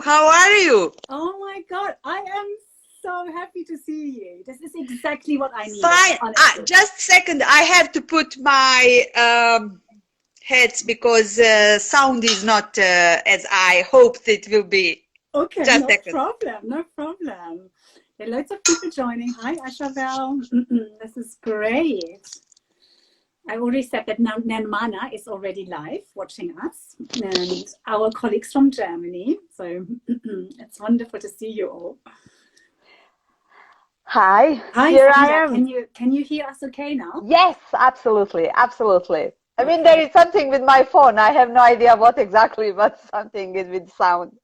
How are you? Oh my God, I am so happy to see you. This is exactly what I needed. Fine. Honestly. Just a second. I have to put my heads because sound is not as I hoped it will be. Okay, Just a no second. problem, no problem. There are loads of people joining. Hi, Ashabel. This is great. I already said that Nanmana is already live watching us, and our colleagues from Germany. So it's wonderful to see you all. Hi, Hi, here Seida. I am. Can you hear us okay now? Yes, absolutely, absolutely. I mean, there Okay. is something with my phone. I have no idea what exactly, but something is with sound.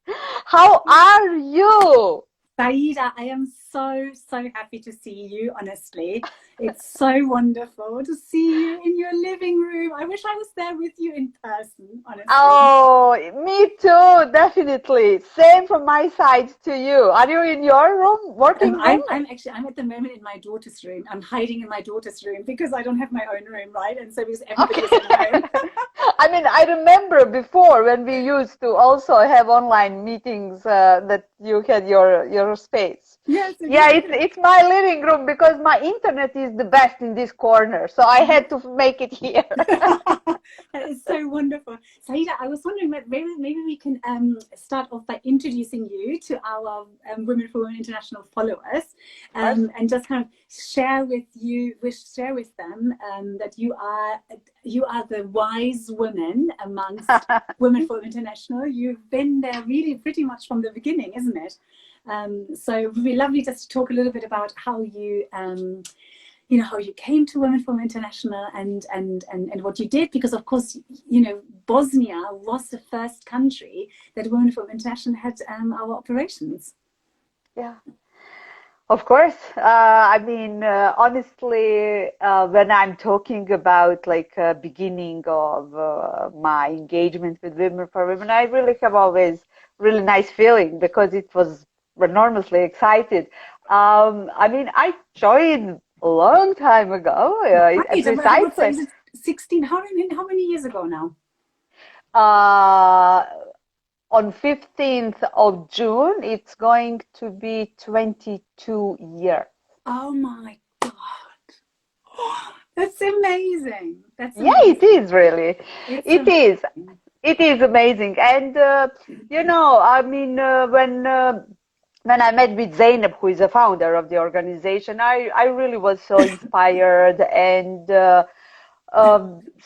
How are you? Saida, I am so happy to see you, honestly. It's so wonderful to see you in your living room. I wish I was there with you in person, honestly. Oh, me too, definitely. Same from my side to you. Are you in your room, working room? I'm at the moment in my daughter's room. I'm hiding in my daughter's room because I don't have my own room, right? And so because everybody is in home. I mean, I remember before when we used to also have online meetings that you had your space. Yes, Yeah, exactly. it's my living room because my internet is the best in this corner, so I had to make it here. That is so wonderful. Saida, I was wondering that maybe we can start off by introducing you to our Women for Women International followers, and just kind of share with them that you are the wise woman amongst Women for Women International. You've been there really pretty much from the beginning, isn't it? So it would be lovely just to talk a little bit about how you how you came to Women for Women International and what you did, because of course, Bosnia was the first country that Women for Women International had our operations. Yeah. Of course. I mean, honestly, when I'm talking about beginning of my engagement with Women for Women, I really have always really nice feeling because it was enormously excited. I mean, I joined a long time ago, precisely. Is it 16? How many years ago now? On 15th of June, it's going to be 22 years. Oh my God. That's amazing. That's amazing. Yeah, it is really. It is amazing. And, I mean, when I met with Zainab, who is the founder of the organization, I really was so inspired. And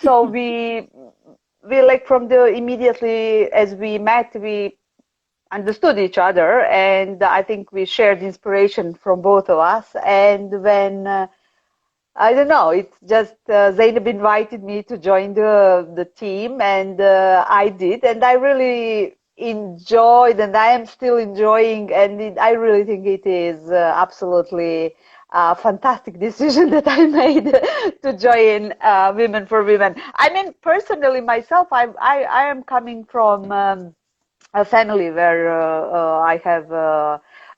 so we like from the immediately as we met, we understood each other, and I think we shared inspiration from both of us. And when I don't know, it's just Zainab invited me to join the team, and I did, and I really enjoyed, and I am still enjoying, and I really think it is absolutely a fantastic decision that I made to join Women for Women. I mean, personally, myself, I am coming from a family where I have.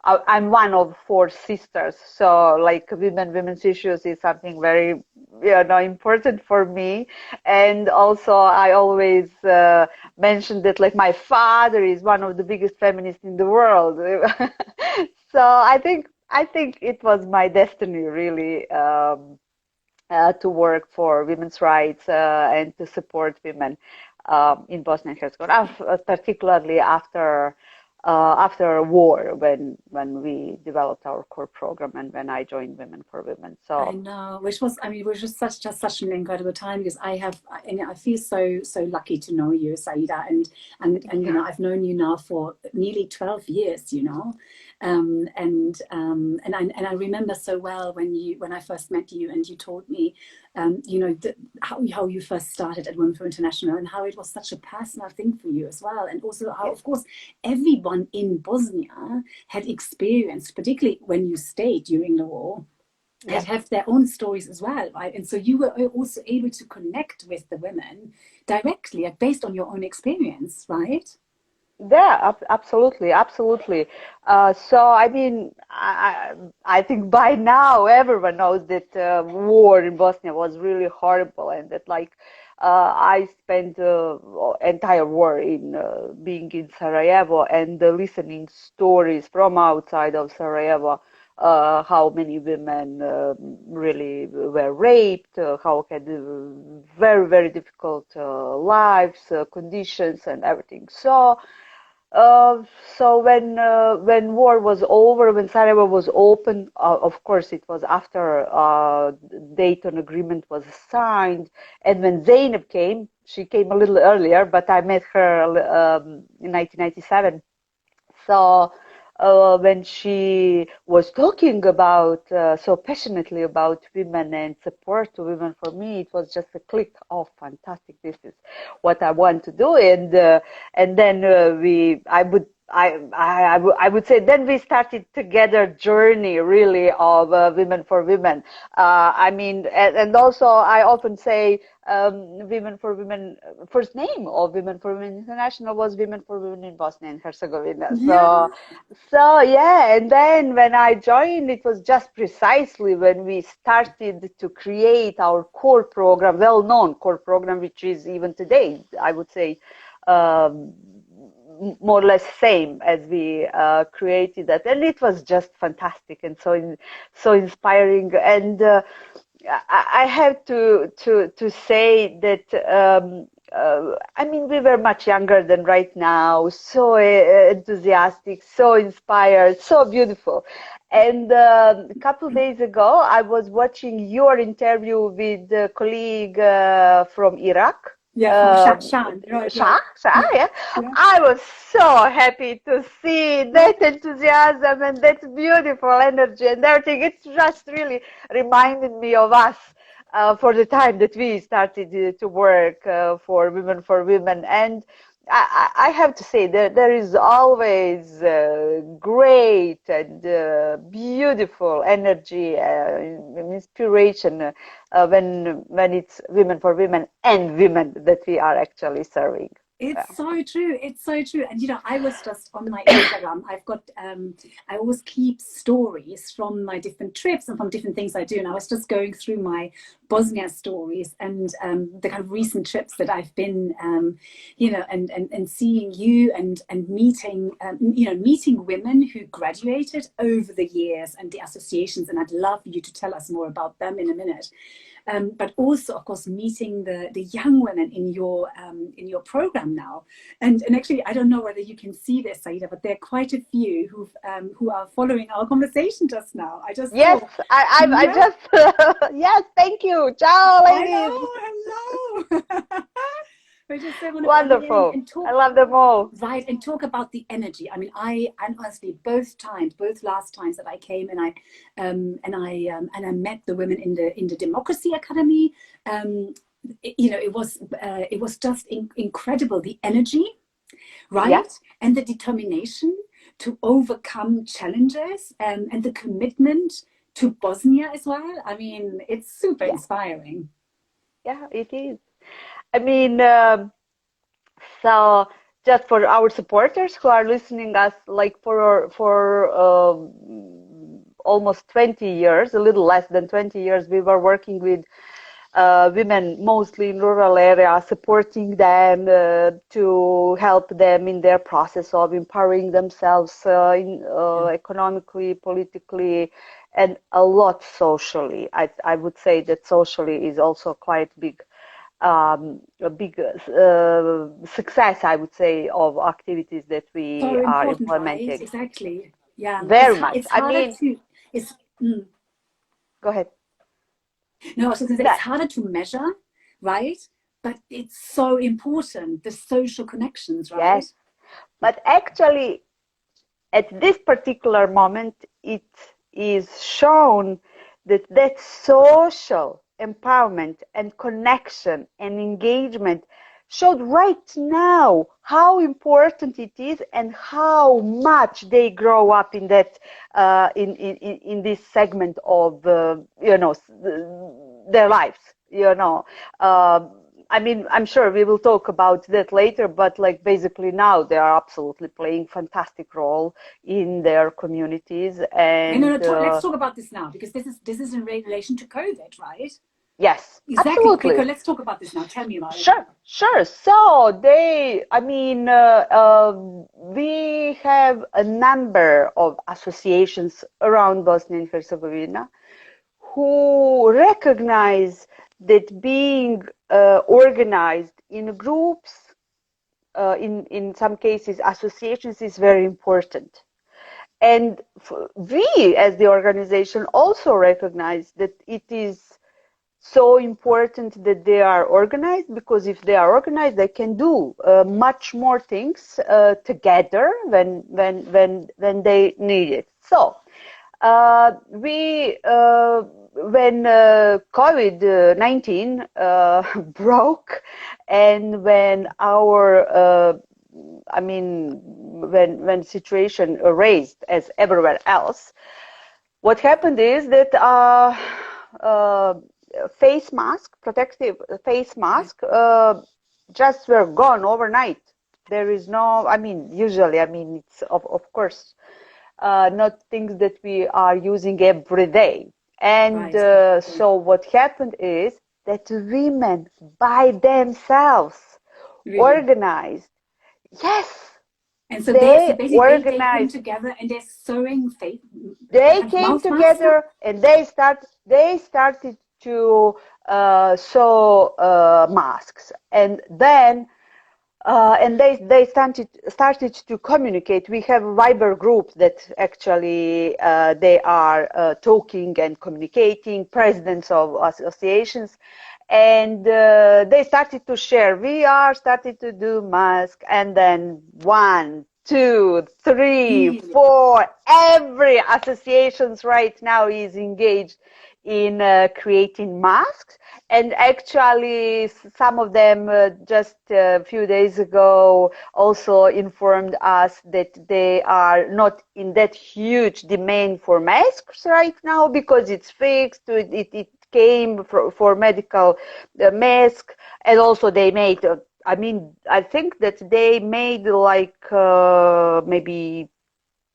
I'm one of four sisters, so like women's issues is something very, important for me. And also, I always mention that like my father is one of the biggest feminists in the world. So I think it was my destiny, really, to work for women's rights and to support women in Bosnia and Herzegovina, particularly after a war when we developed our core program and when I joined Women for Women. So I know, which was such an incredible time, because I feel so lucky to know you, Saida, and I've known you now for nearly 12 years, and I remember so well when I first met you and you told me how you first started at Women for International and how it was such a personal thing for you as well, and also how, of course, everyone in Bosnia had experienced, particularly when you stayed during the war, have their own stories as well, right? And so you were also able to connect with the women directly, based on your own experience, right? Yeah, absolutely. So I mean, I think by now everyone knows that war in Bosnia was really horrible, and that I spent entire war in being in Sarajevo and listening stories from outside of Sarajevo. How many women really were raped, how had very, very difficult lives, conditions, and everything. So when war was over, when Sarajevo was open, of course it was after Dayton Agreement was signed, and when Zainab came, she came a little earlier, but I met her in 1997. So when she was talking about so passionately about women and support to women, for me it was just a click. Oh, fantastic! This is what I want to do, and then I would say then we started together journey really of women for women. I mean, and also I often say Women for Women, first name of Women for Women International was Women for Women in Bosnia and Herzegovina. Yeah. So yeah, and then when I joined, it was just precisely when we started to create our core program, well-known core program, which is even today, I would say, more or less same as we created that, and it was just fantastic and so inspiring. And I have to say that I mean, we were much younger than right now, so enthusiastic, so inspired, so beautiful. And a couple of days ago, I was watching your interview with a colleague from Iraq. Yeah, from right, Shah, yeah. yeah. I was so happy to see that enthusiasm and that beautiful energy and everything. It just really reminded me of us for the time that we started to work for Women. And I have to say that there is always great and beautiful energy, inspiration when it's Women for Women and women that we are actually serving. It's so true. It's so true. And I was just on my Instagram. I've got I always keep stories from my different trips and from different things I do. And I was just going through my Bosnia stories and the kind of recent trips that I've been, and seeing you and meeting, meeting women who graduated over the years and the associations. And I'd love you to tell us more about them in a minute. But also, of course, meeting the young women in your program now, and actually, I don't know whether you can see this, Seida, but there are quite a few who are following our conversation just now. I just yes, I just yes, thank you, ciao, ladies. Hello. I just so wonderful. And talk, I love them all. Right, and talk about the energy. I mean, I honestly both last times that I came and I met the women in the Democracy Academy. It was just incredible, the energy, right, Yeah. and the determination to overcome challenges, and the commitment to Bosnia as well. I mean, it's super inspiring. Yeah, it is. I mean, so just for our supporters who are listening us, like for almost 20 years, a little less than 20 years, we were working with women mostly in rural areas, supporting them to help them in their process of empowering themselves economically, politically, and a lot socially. I would say that socially is also quite big. A big success, I would say, of activities that we so are important, implementing. right? Exactly. Yeah. Very much. It's harder to. Go ahead. No, I was going to say it's harder to measure, right? But it's so important, the social connections, right? Yes. But actually, at this particular moment, it is shown that social empowerment and connection and engagement showed right now how important it is and how much they grow up in that in this segment of their lives. I mean, I'm sure we will talk about that later, but like basically now they are absolutely playing fantastic role in their communities. And let's talk about this now, because this is in relation to COVID, right? Yes, Exactly. absolutely. Okay, let's talk about this now. Tell me about it. Sure. So we have a number of associations around Bosnia and Herzegovina who recognize that being organized in groups, in some cases associations, is very important. And we, as the organization, also recognize that it is so important that they are organized, because if they are organized, they can do much more things together when they need it. So when COVID-19 broke, and when when situation raised as everywhere else, what happened is that face mask, protective face mask, just were gone overnight. There is no, usually, it's of course not things that we are using every day. And so what happened is that women by themselves organized. Yes. And so they came together and they're sewing face. They came together and they started to sew masks, and then they started to communicate. We have a Viber group that actually they are talking and communicating, presidents of associations, and they started to share. We are started to do masks, and then 1, 2, 3, 4. Every associations right now is engaged in creating masks, and actually some of them just a few days ago also informed us that they are not in that huge demand for masks right now, because it's fixed. It came for medical mask, and also they made I think that they made like maybe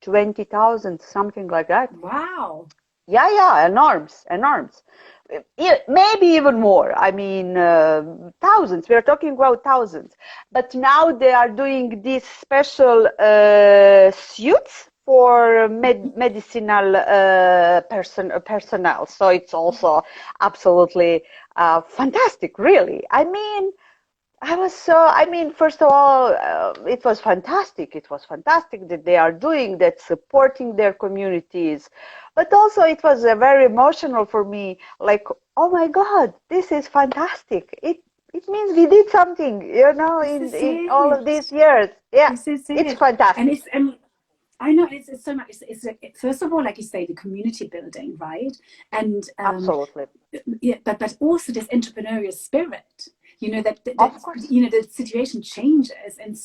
20,000, something like that. Wow. Yeah, enormous. Maybe even more. Thousands. We are talking about thousands. But now they are doing these special suits for medicinal personnel. So it's also absolutely fantastic, really. First of all, it was fantastic. It was fantastic that they are doing that, supporting their communities. But also it was very emotional for me. Like, oh my God, this is fantastic. It means we did something, in all of these years. Yeah, it's fantastic. And I know it's so much. It's first of all, like you say, the community building, right? And absolutely. Yeah, but also this entrepreneurial spirit. The situation changes, and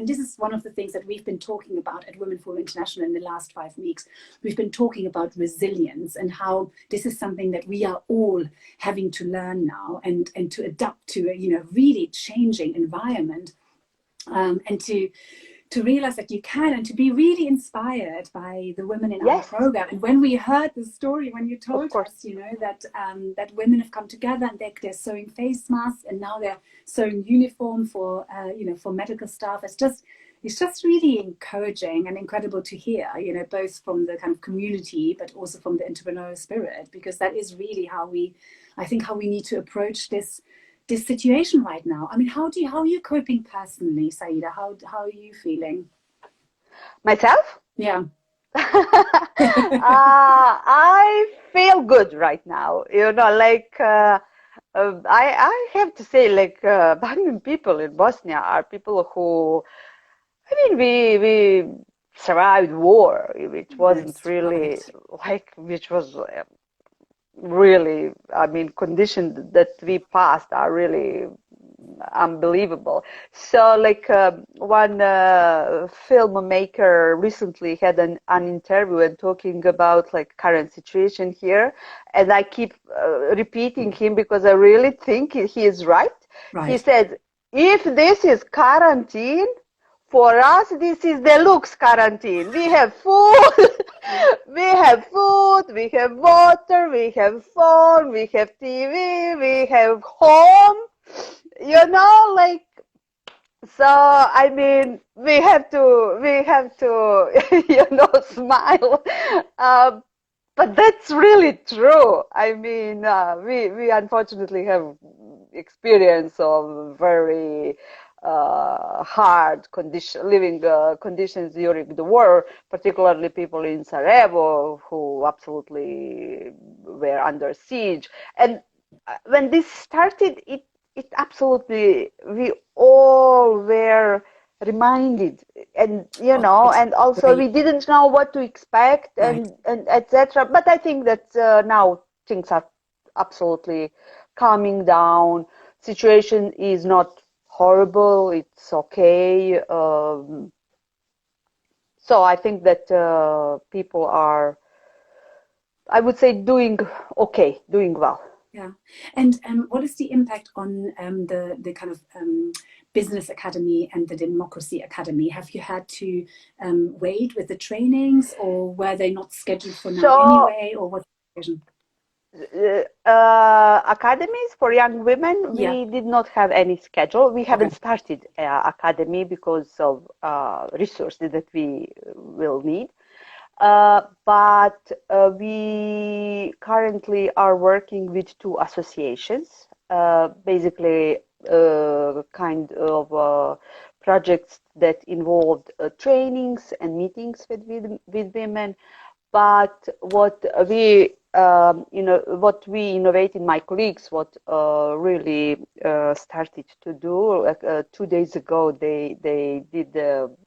this is one of the things that we've been talking about at Women for International in the last 5 weeks. We've been talking about resilience and how this is something that we are all having to learn now, and to adapt to a really changing environment, and to realize that you can, and to be really inspired by the women in our program. And when we heard the story, when you told us, that women have come together and they're sewing face masks, and now they're sewing uniform for for medical staff, it's just really encouraging and incredible to hear, both from the kind of community, but also from the entrepreneurial spirit, because that is really how we need to approach this situation right now. How are you coping personally, Seida? How are you feeling? Myself? Yeah. I feel good right now. I have to say, Bosnian people in Bosnia are people who, we survived war, which wasn't really which was really, conditions that we passed are really unbelievable. So one filmmaker recently had an interview and talking about current situation here, and I keep repeating him because I really think he is right. He said, if this is quarantine for us, this is deluxe quarantine. We have food, we have food, we have water, we have phone, we have TV, we have home. You know, like, so I mean, we have to, you know, smile. But that's really true. I mean, we unfortunately have experience of very hard living conditions during the war, particularly people in Sarajevo who absolutely were under siege. And when this started, it absolutely, we all were reminded, and you know, and also we didn't know what to expect, and etc. But I think that now things are absolutely calming down. Situation is not horrible, it's okay. So I think that people are, I would say, doing okay, doing well. Yeah. And what is the impact on the kind of Business Academy and the Democracy Academy? Have you had to wait with the trainings, or were they not scheduled for now anyway, or what's the vision? Academies for young women, we did not have any schedule. We haven't started academy because of resources that we will need. But we currently are working with 2 associations, basically kind of projects that involved trainings and meetings with women. But what we what we innovated, my colleagues, what really started to do, like 2 days ago, they did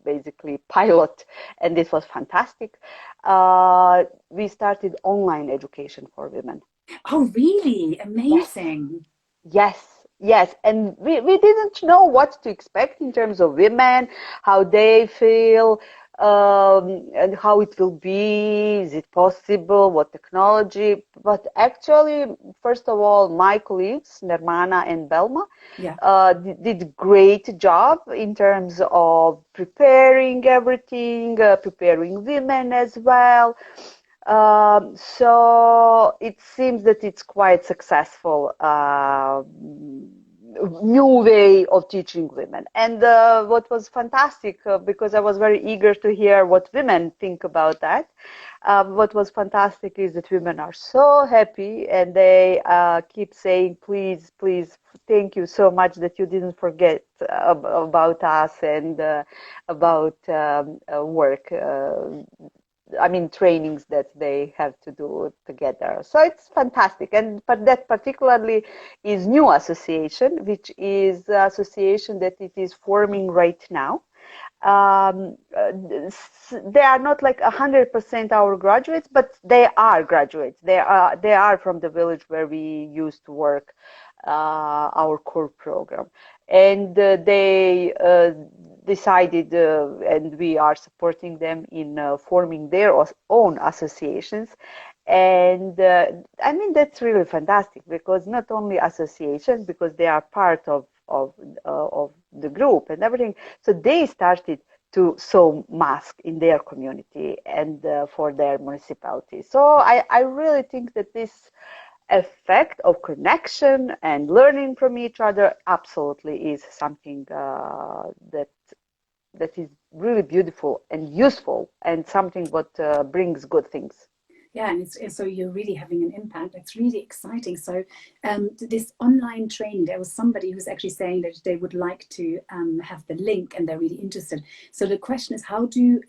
basically pilot, and this was fantastic. We started online education for women. Oh, really? Amazing. Yes, and we didn't know what to expect in terms of women, how they feel, and how it will be, is it possible, what technology. But actually, first of all, my colleagues, Nermana and Belma, did great job in terms of preparing everything, preparing women as well. So it seems that it's quite successful new way of teaching women. And what was fantastic, because I was very eager to hear what women think about that, what was fantastic is that women are so happy, and they keep saying, please, thank you so much that you didn't forget about us and about work. I mean, trainings that they have to do together. So it's fantastic. But that particularly is new association, which is the association that it is forming right now. They are not like 100% our graduates, but they are graduates. They are from the village where we used to work, our core program. And they decided, and we are supporting them in forming their own associations. And I mean, that's really fantastic, because not only associations, because they are part of the group and everything. So they started to sew masks in their community and for their municipality. So I really think that this effect of connection and learning from each other absolutely is something that is really beautiful and useful, and something what brings good things. Yeah, and so you're really having an impact. It's really exciting. So this online training, there was somebody who's actually saying that they would like to have the link, and they're really interested. So the question is, how do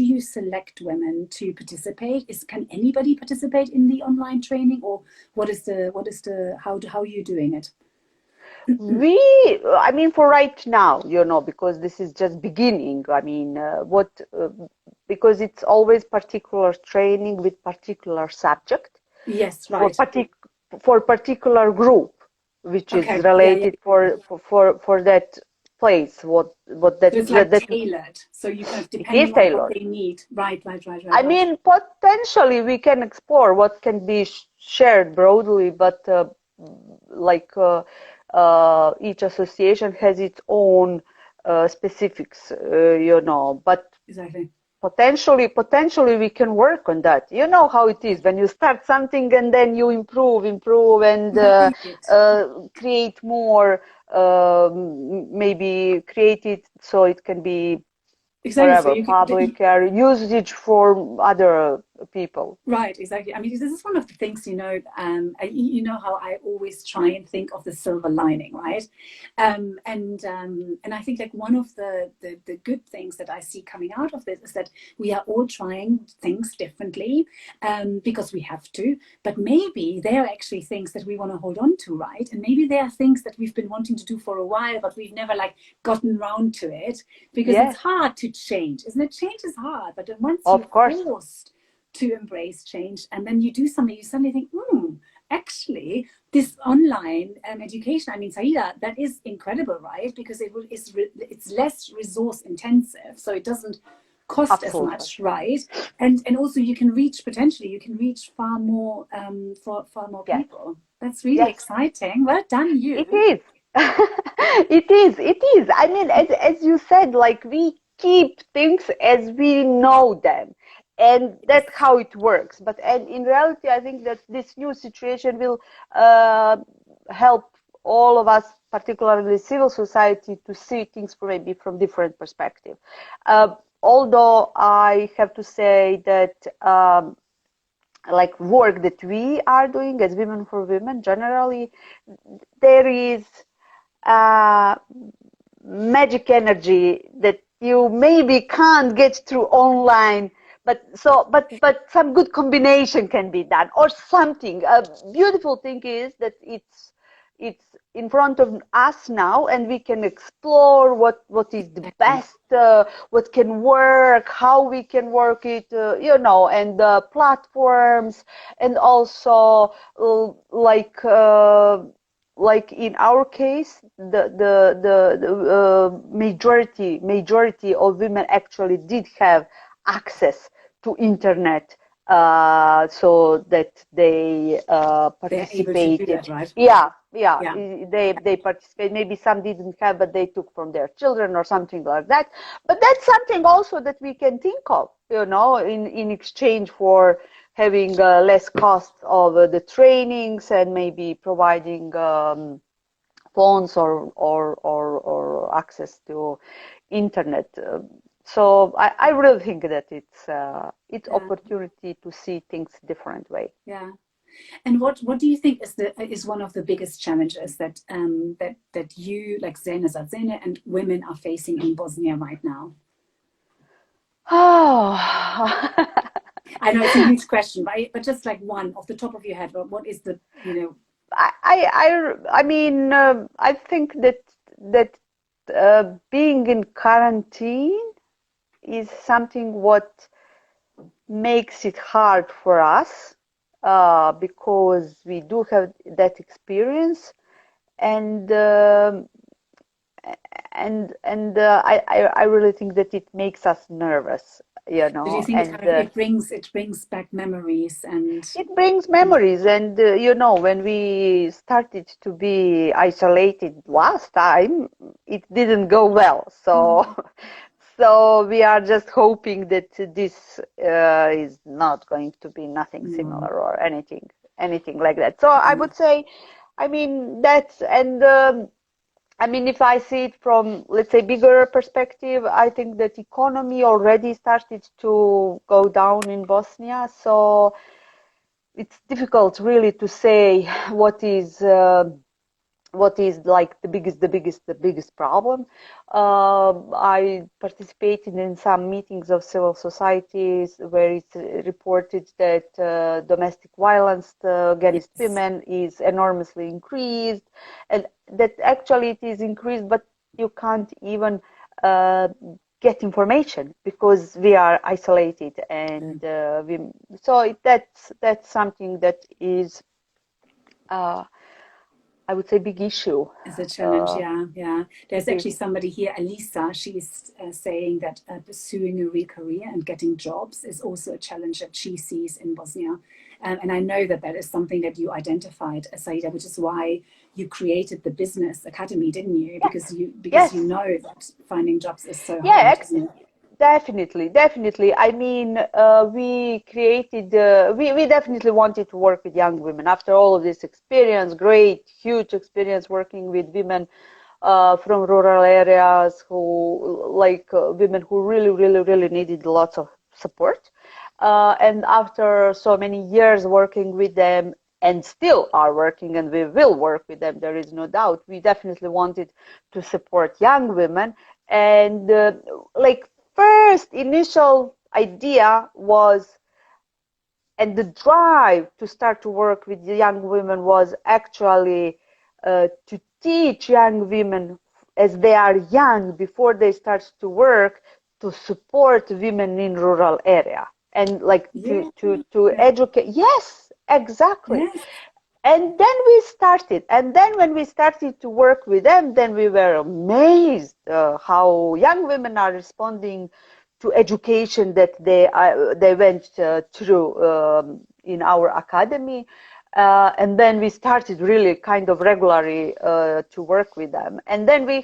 you select women to participate? Can anybody participate in the online training, or how are you doing it? I mean, for right now, because this is just beginning. I mean, because it's always particular training with particular subject. Yes, right. For particular group, which is related for that place. What that. So it's like tailored. So you kind of depending on what they need. Right. I mean, potentially we can explore what can be shared broadly, but each association has its own specifics, you know, but exactly. Potentially we can work on that. You know how it is when you start something and then you improve and create more, maybe create it so it can be exactly. So whatever, you public or usage for other people. right, exactly. I mean, this is one of the things, you know, you know how I always try and think of the silver lining, right? And I think like one of the good things that I see coming out of this is that we are all trying things differently, because we have to, but maybe there are actually things that we want to hold on to, right? And maybe there are things that we've been wanting to do for a while, but we've never like gotten round to it, because it's hard to change, isn't it? Change is hard, but then once you're forced to embrace change, and then you do something, you suddenly think, actually, this online education, I mean, Seida, that is incredible, right? Because it's less resource intensive, so it doesn't cost as much, right? And also you can reach far more for far more people. That's really exciting. Well done, you. It is. It is. I mean, as you said, like we keep things as we know them. And that's how it works. But in reality, I think that this new situation will help all of us, particularly civil society, to see things maybe from different perspective. Although I have to say that like work that we are doing as Women for Women, generally, there is magic energy that you maybe can't get through online, but some good combination can be done or something. A beautiful thing is that it's in front of us now, and we can explore what is the best, what can work, how we can work it, you know, and platforms, and also like in our case, the majority of women actually did have access to internet, so that they participated. That, right? Yeah. They participate. Maybe some didn't have, but they took from their children or something like that. But that's something also that we can think of, you know, in exchange for having less cost of the trainings and maybe providing phones or access to internet. So I really think that it's opportunity to see things different way. Yeah. And what do you think is one of the biggest challenges that that you, like Zene and women are facing in Bosnia right now? Oh, I know it's a huge question, but just like one off the top of your head, what is the, you know? I mean, I think that being in quarantine is something what makes it hard for us, because we do have that experience, and I really think that it makes us nervous, you know. Do you think it brings back memories, and it brings memories, and you know, when we started to be isolated last time, it didn't go well, so so we are just hoping that this is not going to be nothing similar or anything like that. So I would say, I mean, that's, and I mean, if I see it from, let's say, bigger perspective, I think that economy already started to go down in Bosnia. So it's difficult really to say what is like the biggest problem. I participated in some meetings of civil societies where it's reported that domestic violence against women is enormously increased, and that actually it is increased, but you can't even get information because we are isolated, and that's something that is I would say big issue. It's a challenge, yeah. There's actually somebody here, Elisa, she's saying that pursuing a real career and getting jobs is also a challenge that she sees in Bosnia. And I know that is something that you identified, Seida, which is why you created the business academy, didn't you? Yes. Because you know that finding jobs is so Yeah, hard, isn't it? definitely, definitely. I mean, we created, we definitely wanted to work with young women. After all of this experience, great, huge experience working with women from rural areas who, like women who really, really, really needed lots of support. And after so many years working with them, and still are working, and we will work with them, there is no doubt, we definitely wanted to support young women. And like first initial idea was, and the drive to start to work with young women was actually to teach young women as they are young, before they start to work, to support women in rural area, and like to educate. Yes, exactly. Yes. And then we started, and then when we started to work with them, then we were amazed how young women are responding to education that they went through in our academy. And then we started really kind of regularly to work with them. And then we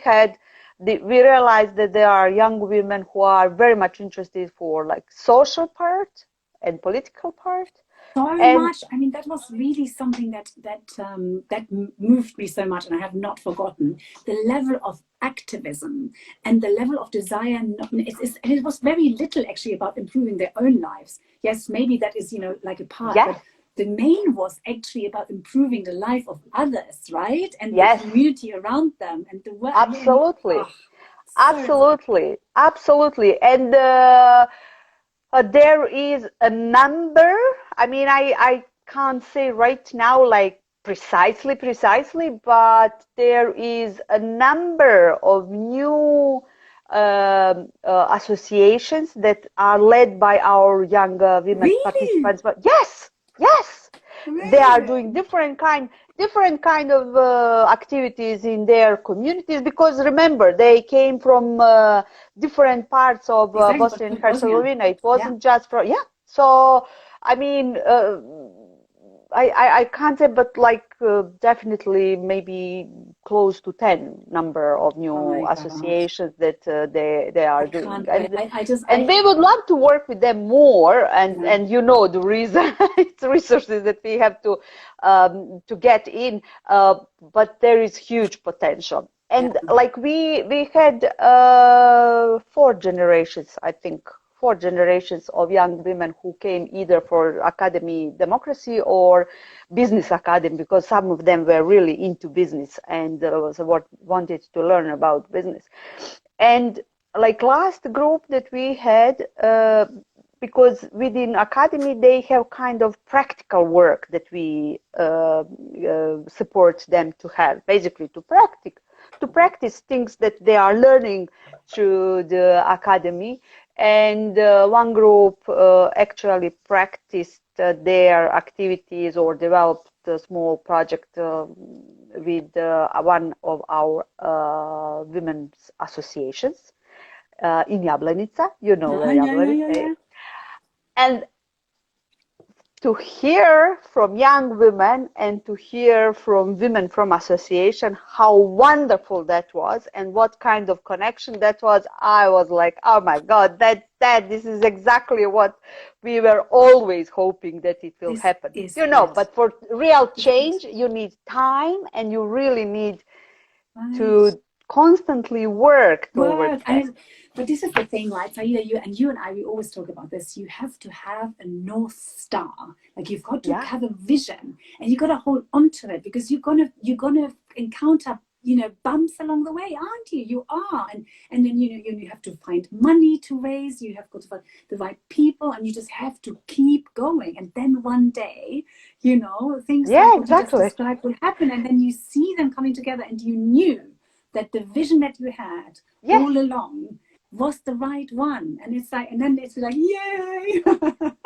realized that there are young women who are very much interested for like social part and political part. So And much. I mean, that was really something that moved me so much, and I have not forgotten the level of activism and the level of desire. And it was very little actually about improving their own lives. Yes, maybe that is, you know, like a part, yes, but the main was actually about improving the life of others, right? And yes, the community around them, and the work. absolutely. I mean, Absolutely, absolutely. And there is a number. I mean, I can't say right now, like precisely, but there is a number of new associations that are led by our young women participants. But yes, yes, they are doing different kind of activities in their communities, because remember, they came from different parts of Bosnia and Herzegovina. It wasn't just from, so I mean, I can't say, but like definitely maybe close to 10 number of new associations that they are doing. And we would love to work with them more, and you know the reason, it's resources that we have to get in, but there is huge potential. And like we had 4 generations, I think, 4 generations of young women who came either for academy democracy or business academy, because some of them were really into business and wanted to learn about business. And like last group that we had, because within academy they have kind of practical work that we support them to have, basically to practice things that they are learning through the academy. And one group actually practiced their activities or developed a small project with one of our women's associations in Jablanica. You know where Jablanica is. And to hear from young women and to hear from women from association how wonderful that was and what kind of connection that was, I was like, oh my God, this is exactly what we were always hoping that it will happen. You know, but for real change, you need time, and you really need to constantly work towards that. But this is the thing, right? Saida, you and I, we always talk about this. You have to have a North Star. Like you've got to have a vision, and you got to hold on to it, because you're gonna encounter, you know, bumps along the way, aren't you? You are, and then you have to find money to raise. You have got to find the right people, and you just have to keep going. And then one day, you know, things like what you just described will happen, and then you see them coming together, and you knew that the vision that you had all along was the right one. And it's like, and then it's like, yay!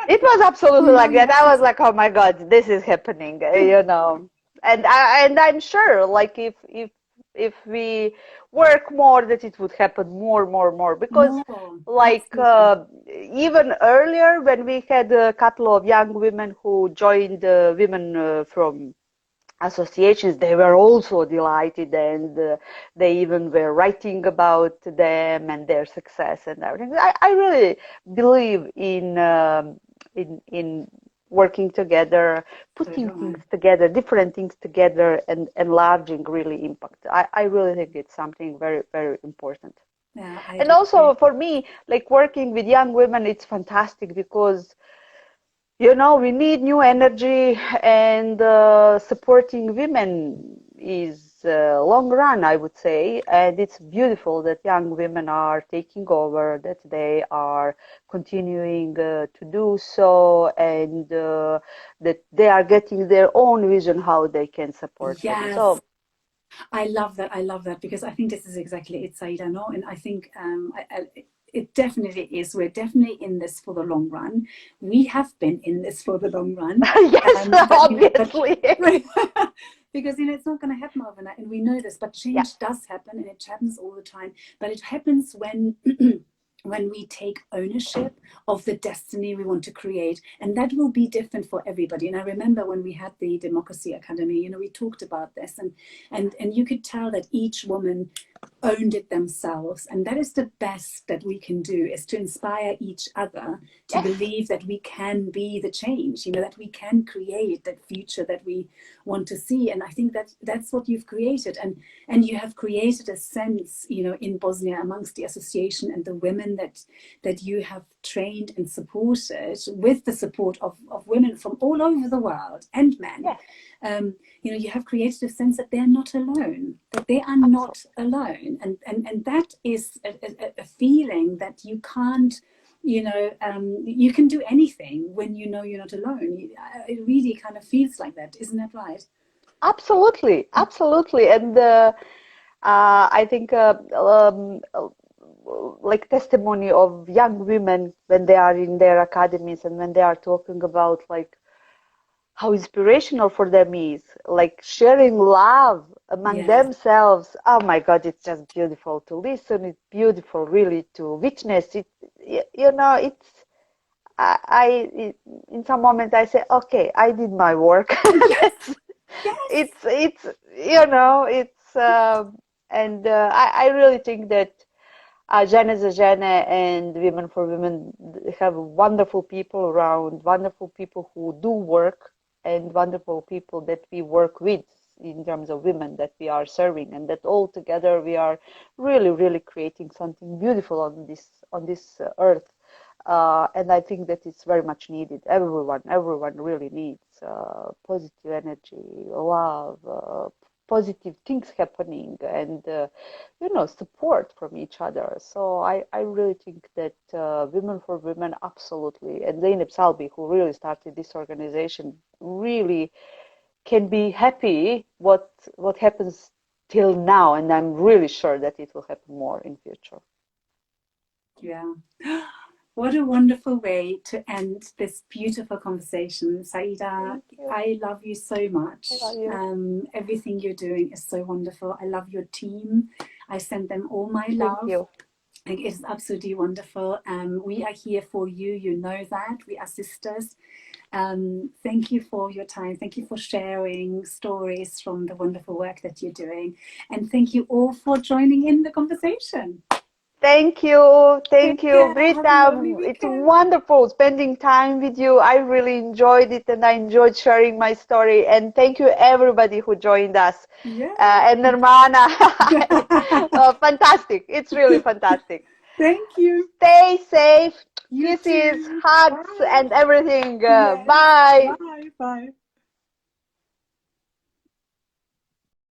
It was absolutely like that. I was like, oh my God, this is happening, you know. And I'm sure, like, if we work more, that it would happen more, because like even earlier when we had a couple of young women who joined women from associations, they were also delighted, and they even were writing about them and their success and everything. I really believe in working together, putting things together, different things together, and enlarging really impact. I really think it's something very, very important. Yeah, and also for me, like working with young women, it's fantastic because we need new energy, and supporting women is long run, I would say. And it's beautiful that young women are taking over, that they are continuing to do so, and that they are getting their own vision how they can support women. So I love that because I think this is exactly it, Seida, no? And I think it definitely is. We're definitely in this for the long run. We have been in this for the long run. Yes, obviously. Because it's not going to happen overnight, and we know this. But change does happen, and it happens all the time. But it happens when when we take ownership of the destiny we want to create, and that will be different for everybody. And I remember when we had the Democracy Academy, we talked about this, and you could tell that each woman owned it themselves, and that is the best that we can do, is to inspire each other to believe that we can be the change, that we can create that future that we want to see. And I think that that's what you've created, and you have created a sense in Bosnia amongst the association and the women that you have trained and supported, with the support of women from all over the world and men. You have created a sense that they're not alone, that they are not alone, and that is a feeling that you can't, you can do anything when you're not alone. It really kind of feels like that, isn't that right? Absolutely, absolutely. And I think like testimony of young women when they are in their academies and when they are talking about like how inspirational for them is, like sharing love among themselves. Oh my God, it's just beautiful to listen. It's beautiful really to witness it. It's, in some moment I say, okay, I did my work. It's and I really think that Zene za žene and Women for Women have wonderful people around, wonderful people who do work, and wonderful people that we work with in terms of women that we are serving, and that all together we are really, really creating something beautiful on this earth. And I think that it's very much needed. Everyone really needs positive energy, love, positive things happening, and support from each other. So I really think that Women for Women, absolutely, and Zainab Salbi, who really started this organization, really can be happy what happens till now, and I'm really sure that it will happen more in future. Yeah. What a wonderful way to end this beautiful conversation. Saida, I love you so much. I love you. Everything you're doing is so wonderful. I love your team. I send them all my love. Thank you. I think it's absolutely wonderful. We are here for you. You know that. We are sisters. Thank you for your time. Thank you for sharing stories from the wonderful work that you're doing. And thank you all for joining in the conversation. Thank you, Britta. It's wonderful spending time with you. I really enjoyed it, and I enjoyed sharing my story. And thank you, everybody who joined us. And Nirmana, fantastic. It's really fantastic. Thank you. Stay safe. Kisses, hugs, and everything. Bye. Bye.